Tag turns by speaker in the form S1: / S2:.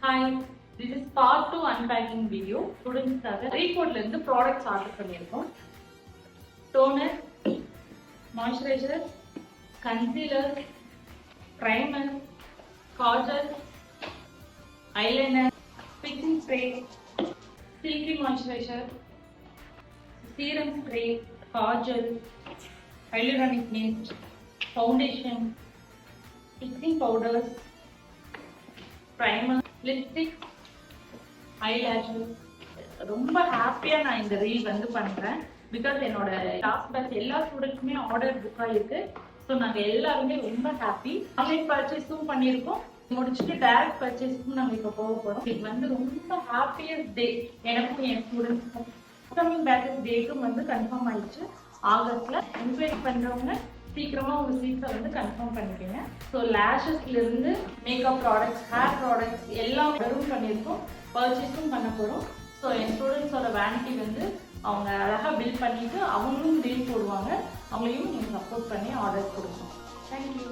S1: Hi, this is part 2 unpacking video. Students Report இருந்து products order பண்ணியிருக்கோம். Toner, moisturizer, concealer, primer, kajal, eyeliner, fixing spray, silky moisturizer, serum spray, kajal, hyaluronic mist, foundation, fixing powders, primer, lipstick, eyelashes. ரொம்ப ஹாப்பியா நான் இந்த reel வந்து பண்றேன் because என்னோட last batch எல்லா ஸ்டூடெண்ட்ஸுமே ஆர்டர் புக் ஆயிருக்கு. ஸோ நாங்க எல்லாருமே ரொம்ப ஹாப்பி. ஆன்லைன் பர்ச்சேஸும் பண்ணியிருக்கோம், முடிச்சுட்டு டைரக்ட் பர்ச்சேஸ்க்கும் நாங்க இப்போ போக போறோம். இது வந்து ரொம்ப ஹாப்பியஸ்ட் டே எனக்கும் என் ஸ்டூடெண்ட்ஸ்க்கும். அப்கமிங் பேட்சஸ் டேட்டும் வந்து கன்ஃபார்ம் ஆயிடுச்சு. ஆகஸ்ட்ல என்கொயரி பண்றவங்க சீக்கிரமா உங்க சீட்ஸை வந்து கன்ஃபார்ம் பண்ணிக்கோங்க. ஸோ லேஷஸ்ல இருந்து மேக்கப் ப்ராடக்ட்ஸ், ஹேர் ப்ராடக்ட்ஸ் எல்லாம் ஆர்டரும் பண்ணியிருக்கோம், பர்ச்சேஸும் பண்ண போறோம். ஸோ என் ஸ்டூடெண்ட்ஸோட வேனிட்டி வந்து அவங்க அழகா பில் பண்ணிட்டு அவங்களும் ரீல் போடுவாங்க, அவங்களையும் நீங்க சப்போர்ட் பண்ணி ஆர்டர் கொடுக்கணும். தேங்க்யூ.